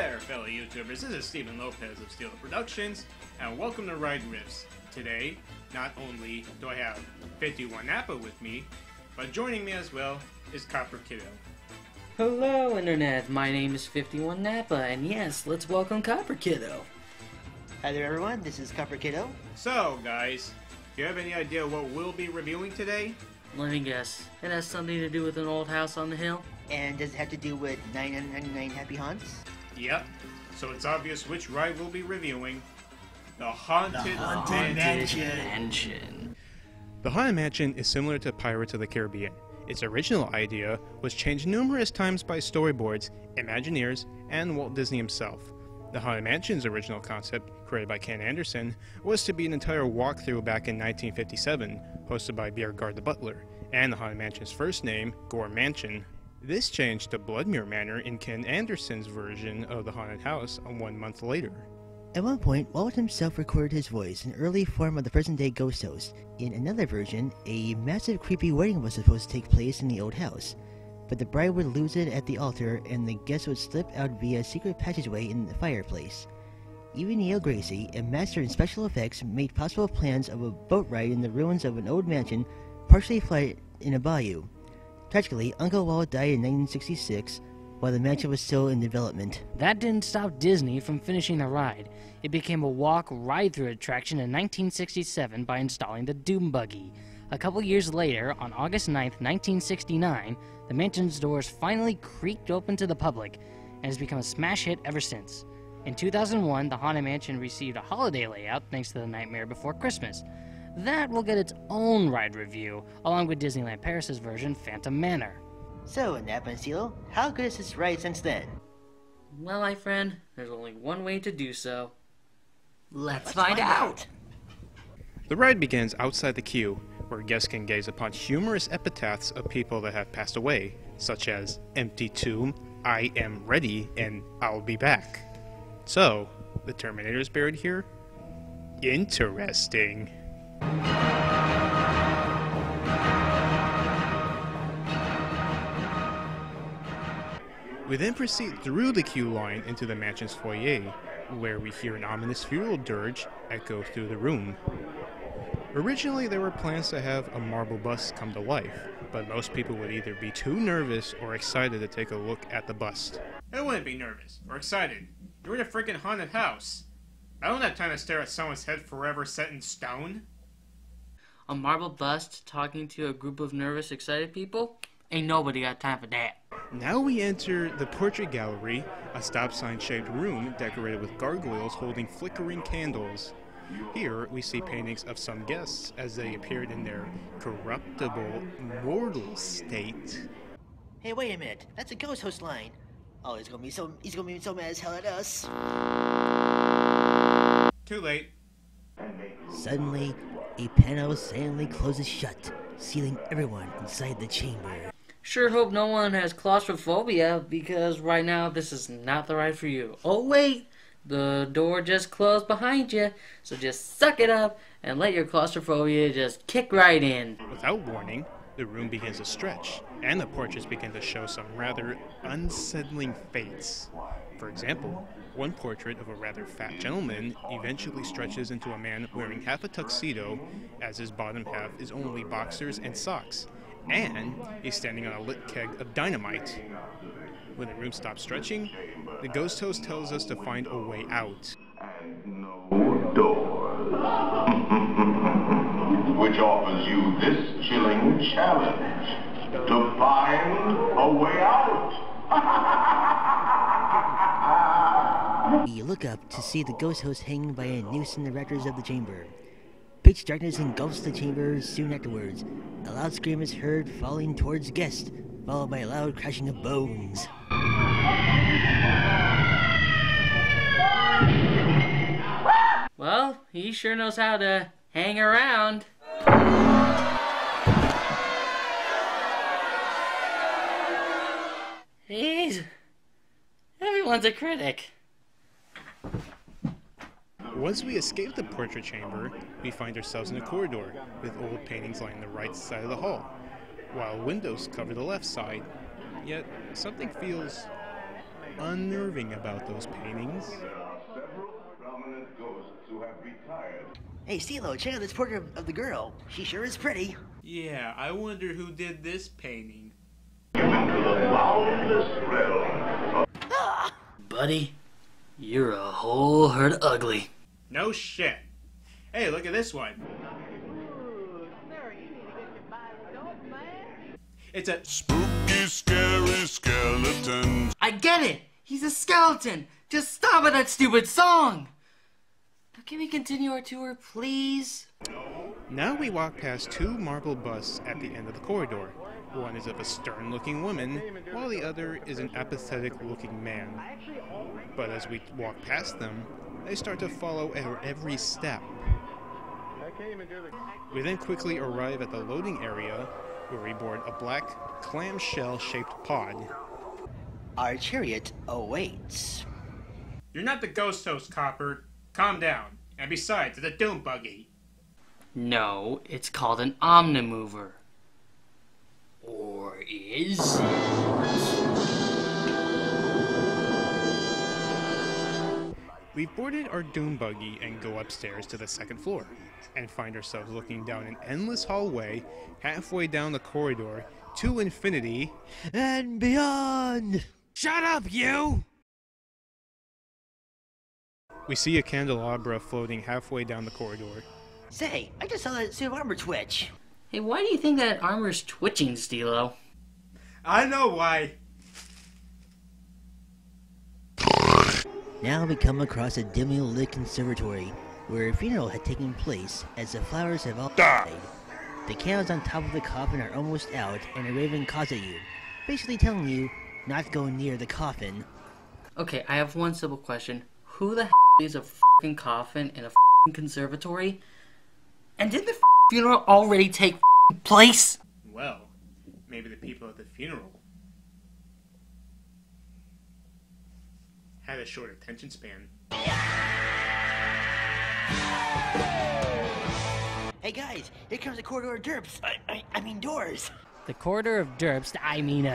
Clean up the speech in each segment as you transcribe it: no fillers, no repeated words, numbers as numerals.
there, fellow YouTubers. This is Stephen Lopez of SteLo Productions, and welcome to Ride Riffs. Today, not only do I have 51 Napa with me, but joining me as well is CopperKiddo. Hello, Internet. My name is 51 Napa, and yes, let's welcome CopperKiddo. Hi there, everyone. This is CopperKiddo. So, guys, do you have any idea what we'll be reviewing today? Let me guess. It has something to do with an old house on the hill? And does it have to do with 999 Happy Haunts? Yep. So it's obvious which ride we'll be reviewing. The Haunted Mansion. The Haunted Mansion is similar to Pirates of the Caribbean. Its original idea was changed numerous times by storyboards, Imagineers, and Walt Disney himself. The Haunted Mansion's original concept, created by Ken Anderson, was to be an entire walkthrough back in 1957, hosted by Biergard the Butler, and the Haunted Mansion's first name, Gore Mansion. This changed to Bloodmere Manor in Ken Anderson's version of the haunted house 1 month later. At one point, Walt himself recorded his voice, an early form of the present-day ghost host. In another version, a massive creepy wedding was supposed to take place in the old house, but the bride would lose it at the altar and the guests would slip out via a secret passageway in the fireplace. Even Neil Gracie, a master in special effects, made possible plans of a boat ride in the ruins of an old mansion partially flooded in a bayou. Tragically, Uncle Walt died in 1966, while the mansion was still in development. That didn't stop Disney from finishing the ride. It became a walk ride-through attraction in 1967 by installing the Doom Buggy. A couple years later, on August 9, 1969, the mansion's doors finally creaked open to the public, and has become a smash hit ever since. In 2001, the Haunted Mansion received a holiday layout thanks to The Nightmare Before Christmas. That will get its own ride review, along with Disneyland Paris' version, Phantom Manor. So, Napa and SteLo, how good is this ride since then? Well, my friend, there's only one way to do so. Let's find out! The ride begins outside the queue, where guests can gaze upon humorous epitaphs of people that have passed away, such as Empty Tomb, I Am Ready, and I'll Be Back. So, the Terminator's buried here? Interesting. We then proceed through the queue line into the mansion's foyer, where we hear an ominous funeral dirge echo through the room. Originally, there were plans to have a marble bust come to life, but most people would either be too nervous or excited to take a look at the bust. I wouldn't be nervous or excited. You're in a freaking haunted house. I don't have time to stare at someone's head forever set in stone. A marble bust talking to a group of nervous, excited people? Ain't nobody got time for that. Now we enter the portrait gallery, a stop sign shaped room decorated with gargoyles holding flickering candles. Here we see paintings of some guests as they appeared in their corruptible, mortal state. Hey, wait a minute. That's a ghost host line. Oh, he's gonna be so mad as hell at us. Too late. Suddenly, a panel silently closes shut, sealing everyone inside the chamber. Sure hope no one has claustrophobia, because right now this is not the ride for you. Oh wait, the door just closed behind you, so just suck it up and let your claustrophobia just kick right in. Without warning, the room begins to stretch, and the portraits begin to show some rather unsettling fates. For example, one portrait of a rather fat gentleman eventually stretches into a man wearing half a tuxedo, as his bottom half is only boxers and socks, and he's standing on a lit keg of dynamite. When the room stops stretching, the ghost host tells us to find a way out. And no doors. Which offers you this chilling challenge to find a way out. We look up to see the ghost host hanging by a noose in the rafters of the chamber. Pitch darkness engulfs the chamber soon afterwards. A loud scream is heard falling towards the guest, followed by a loud crashing of bones. Well, he sure knows how to hang around. Everyone's a critic. Once we escape the portrait chamber, we find ourselves in a corridor with old paintings lining the right side of the hall, while windows cover the left side. Yet, something feels unnerving about those paintings. There are several prominent ghosts who have retired. Hey, SteLo, check out this portrait of the girl. She sure is pretty. Yeah, I wonder who did this painting. Into the boundless realm of Buddy, you're a whole herd ugly. No shit. Hey, look at this one. It's a Spooky, scary skeleton. I get it! He's a skeleton! Just stop with that stupid song! Now can we continue our tour, please? Now we walk past two marble busts at the end of the corridor. One is of a stern-looking woman, while the other is an apathetic-looking man. But as we walk past them, they start to follow our every step. We then quickly arrive at the loading area, where we board a black, clamshell-shaped pod. Our chariot awaits. You're not the ghost host, Copper. Calm down. And besides, it's a doom buggy. No, it's called an omnimover. Or is We've boarded our doom buggy and go upstairs to the second floor, and find ourselves looking down an endless hallway, halfway down the corridor, to infinity And beyond! Shut up, you! We see a candelabra floating halfway down the corridor. Say, I just saw that suit of armor twitch. Hey, why do you think that armor's twitching, SteLo? I know why. Now we come across a dimly lit conservatory, where a funeral had taken place, as the flowers have all died. The candles on top of the coffin are almost out, and a raven caws at you, basically telling you not to go near the coffin. Okay, I have one simple question. Who the is a f***ing coffin in a f***ing conservatory? And did the funeral already take place? Well, maybe the people at the funeral had a short attention span. Hey guys, here comes the corridor of derps. I mean doors. The corridor of derps,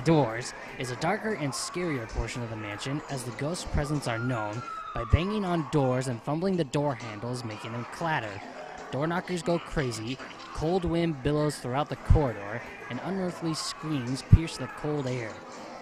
doors, is a darker and scarier portion of the mansion, as the ghost presence are known by banging on doors and fumbling the door handles, making them clatter. Door knockers go crazy, cold wind billows throughout the corridor, and unearthly screams pierce the cold air.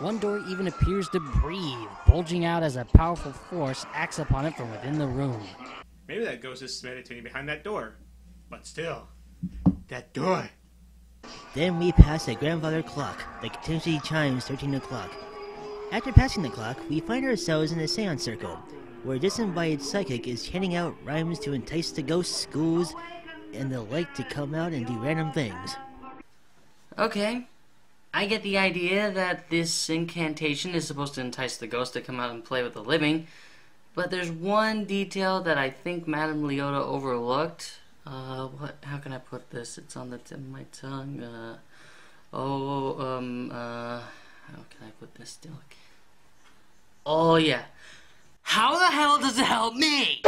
One door even appears to breathe, bulging out as a powerful force acts upon it from within the room. Maybe that ghost is meditating behind that door. But still, that door. Then we pass a grandfather clock that continuously chimes 13 o'clock. After passing the clock, we find ourselves in a seance circle, where a disembodied psychic is handing out rhymes to entice the ghosts, ghouls, and the like to come out and do random things. Okay, I get the idea that this incantation is supposed to entice the ghost to come out and play with the living, but there's one detail that I think Madame Leota overlooked. How can I put this? It's on the tip of my tongue. How can I put this still? Oh, yeah. How the hell does it help me?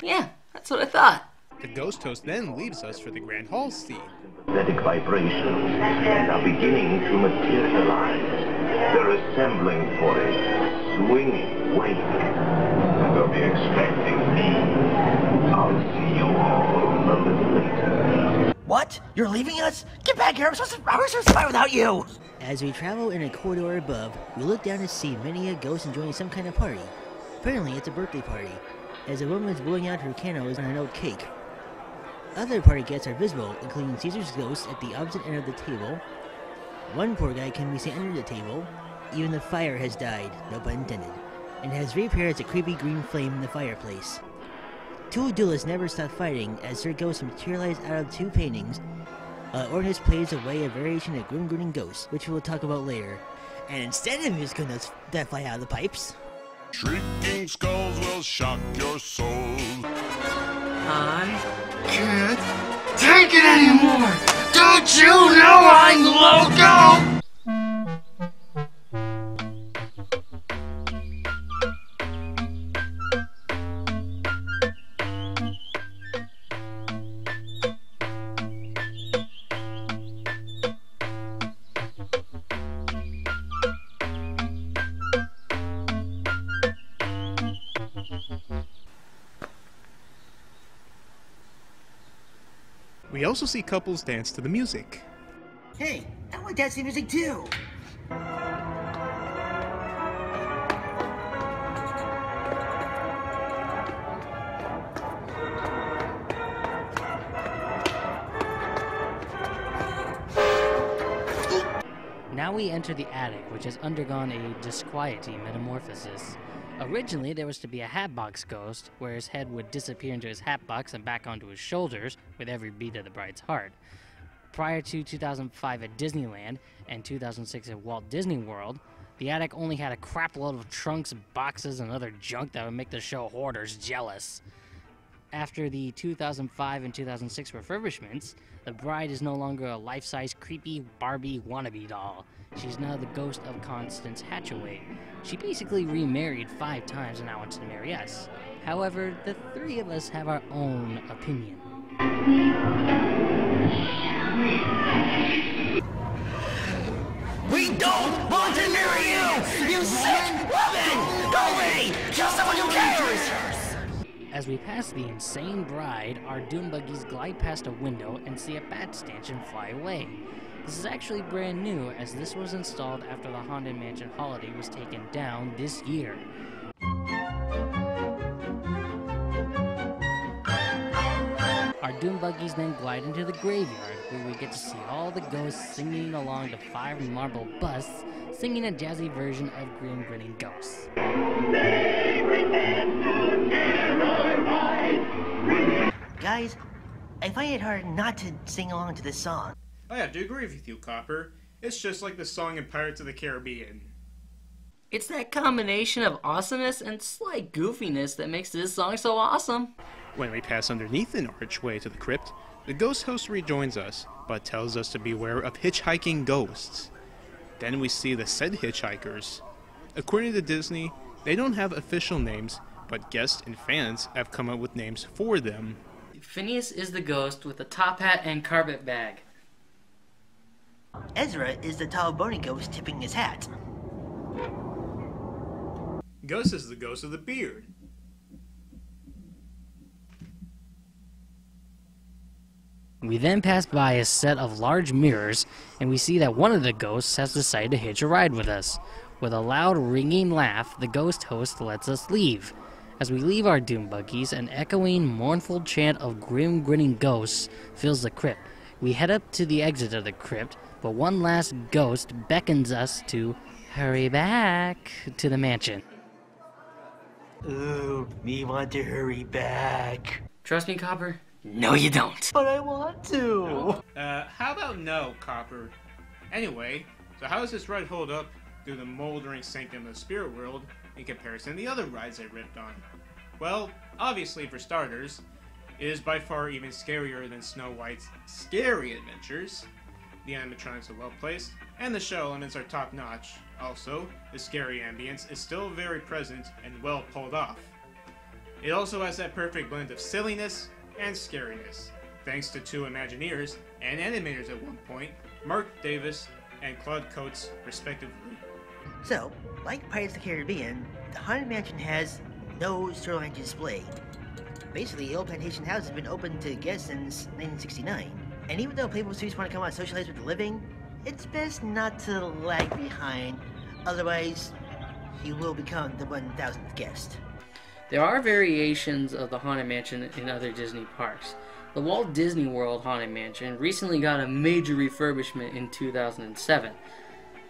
Yeah, that's what I thought. The ghost host then leaves us for the grand hall scene. Synthetic vibrations are beginning to materialize. They're assembling for a swinging wake. They'll be expecting me. I'll see you all a little later. What? You're leaving us? Get back here! I'm supposed to survive without you! As we travel in a corridor above, we look down to see many a ghost enjoying some kind of party. Apparently it's a birthday party, as a woman is blowing out her candles on an oat cake. Other party guests are visible, including Caesar's ghost at the opposite end of the table. One poor guy can be seen under the table. Even the fire has died, no pun intended, and has reappeared as a creepy green flame in the fireplace. Two duelists never stop fighting as their ghosts materialize out of two paintings. Organist plays away a variation of Grim Grinning Ghost, which we'll talk about later. And instead of musical notes that fly out of the pipes, Shrieking skulls will shock your soul. I can't take it anymore! Don't you know I'm loco? We also see couples dance to the music. Hey, I want to dance to music too! Now we enter the attic, which has undergone a disquieting metamorphosis. Originally, there was to be a hatbox ghost, where his head would disappear into his hatbox and back onto his shoulders with every beat of the bride's heart. Prior to 2005 at Disneyland and 2006 at Walt Disney World, the attic only had a crap load of trunks, boxes, and other junk that would make the show hoarders jealous. After the 2005 and 2006 refurbishments, the bride is no longer a life-size creepy Barbie wannabe doll. She's now the ghost of Constance Hatchaway. She basically remarried 5 times and now wants to marry us. However, the 3 of us have our own opinion. We don't want to marry you! You sick woman! Go away! Kill someone who cares! As we pass the insane bride, our doom buggies glide past a window and see a bat stanchion fly away. This is actually brand new, as this was installed after the Haunted Mansion holiday was taken down this year. Our doom buggies then glide into the graveyard, where we get to see all the ghosts singing along the 5 marble busts, singing a jazzy version of Grim Grinning Ghosts. Guys, I find it hard not to sing along to this song. I have to agree with you, Copper. It's just like the song in Pirates of the Caribbean. It's that combination of awesomeness and slight goofiness that makes this song so awesome. When we pass underneath an archway to the crypt, the ghost host rejoins us, but tells us to beware of hitchhiking ghosts. Then we see the said hitchhikers. According to Disney, they don't have official names, but guests and fans have come up with names for them. Phineas is the ghost with a top hat and carpet bag. Ezra is the tall bony ghost tipping his hat. Gus is the ghost of the beard. We then pass by a set of large mirrors, and we see that one of the ghosts has decided to hitch a ride with us. With a loud ringing laugh, the ghost host lets us leave. As we leave our doom buggies, an echoing, mournful chant of grim grinning ghosts fills the crypt. We head up to the exit of the crypt, but one last ghost beckons us to hurry back to the mansion. Ooh, me want to hurry back. Trust me, Copper? No, you don't. But I want to. How about no, Copper? Anyway, so how does this ride hold up through the moldering sanctum of the spirit world in comparison to the other rides I ripped on? Well, obviously for starters, it is by far even scarier than Snow White's Scary Adventures. The animatronics are well placed, and the show elements are top notch. Also, the scary ambience is still very present and well pulled off. It also has that perfect blend of silliness and scariness, thanks to 2 Imagineers and animators at one point, Mark Davis and Claude Coates, respectively. So, like Pirates of the Caribbean, the Haunted Mansion has no storyline to display. Basically, Old Plantation House has been open to guests since 1969. And even though Playable Studios want to come out and socialize with the living, it's best not to lag behind, otherwise you will become the 1000th guest. There are variations of the Haunted Mansion in other Disney parks. The Walt Disney World Haunted Mansion recently got a major refurbishment in 2007.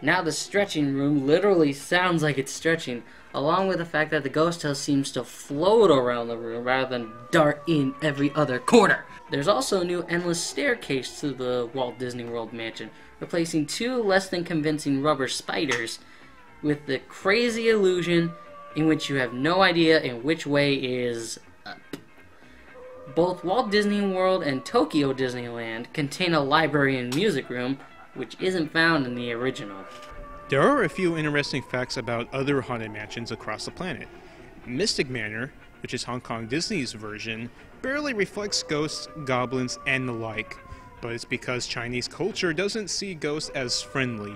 Now the stretching room literally sounds like it's stretching, along with the fact that the ghost house seems to float around the room rather than dart in every other corner. There's also a new endless staircase to the Walt Disney World Mansion, replacing 2 less than convincing rubber spiders with the crazy illusion in which you have no idea in which way is up. Both Walt Disney World and Tokyo Disneyland contain a library and music room, which isn't found in the original. There are a few interesting facts about other haunted mansions across the planet. Mystic Manor, which is Hong Kong Disney's version, barely reflects ghosts, goblins, and the like, but it's because Chinese culture doesn't see ghosts as friendly.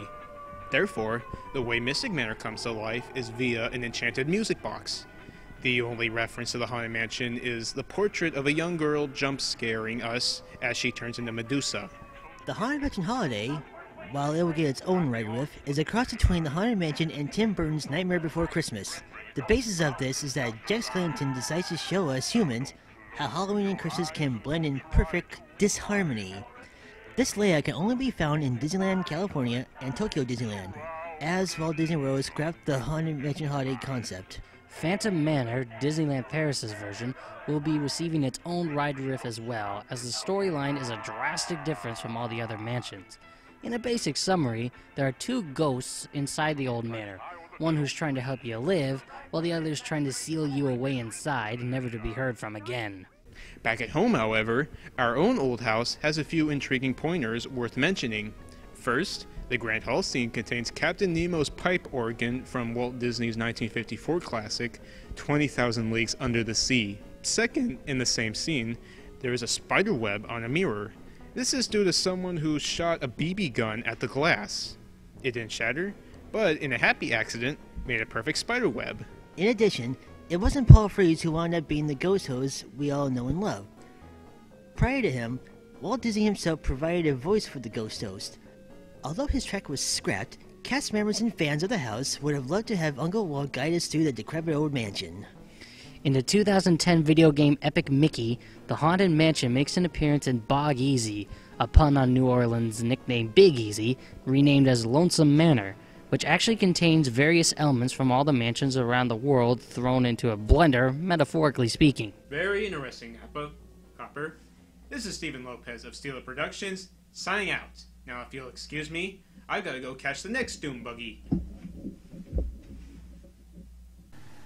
Therefore, the way Mystic Manor comes to life is via an enchanted music box. The only reference to the Haunted Mansion is the portrait of a young girl jump-scaring us as she turns into Medusa. The Haunted Mansion Holiday, while it will get its own ride riff, is a cross between the Haunted Mansion and Tim Burton's Nightmare Before Christmas. The basis of this is that Jack Skellington decides to show us humans how Halloween and Christmas can blend in perfect disharmony. This layout can only be found in Disneyland, California, and Tokyo Disneyland, as Walt Disney World scrapped the Haunted Mansion Holiday concept. Phantom Manor, Disneyland Paris' version, will be receiving its own ride riff as well, as the storyline is a drastic difference from all the other mansions. In a basic summary, there are two ghosts inside the old manor, one who's trying to help you live, while the other is trying to seal you away inside, never to be heard from again. Back at home, however, our own old house has a few intriguing pointers worth mentioning. First, the Grand Hall scene contains Captain Nemo's pipe organ from Walt Disney's 1954 classic, 20,000 Leagues Under the Sea. Second, in the same scene, there is a spider web on a mirror. This is due to someone who shot a BB gun at the glass. It didn't shatter, but in a happy accident, made a perfect spider web. In addition, it wasn't Paul Frees who wound up being the ghost host we all know and love. Prior to him, Walt Disney himself provided a voice for the ghost host. Although his track was scrapped, cast members and fans of the house would have loved to have Uncle Walt guide us through the decrepit old mansion. In the 2010 video game Epic Mickey, the Haunted Mansion makes an appearance in Bog Easy, a pun on New Orleans' nickname Big Easy, renamed as Lonesome Manor, which actually contains various elements from all the mansions around the world thrown into a blender, metaphorically speaking. Very interesting, Napa. Copper. This is Stephen Lopez of SteLo Productions, signing out. Now, if you'll excuse me, I've got to go catch the next Doom Buggy.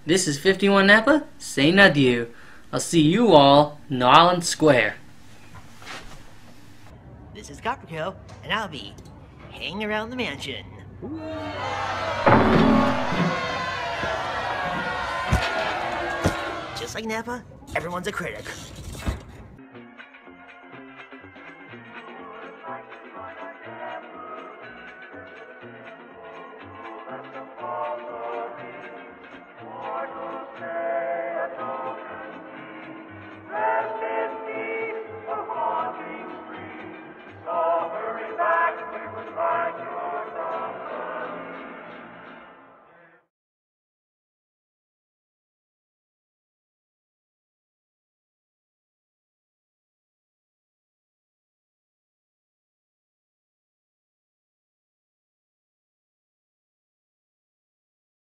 This is 51 Napa, saying adieu. I'll see you all in Island Square. This is CopperKiddo, and I'll be hanging around the mansion. Just like Napa, everyone's a critic.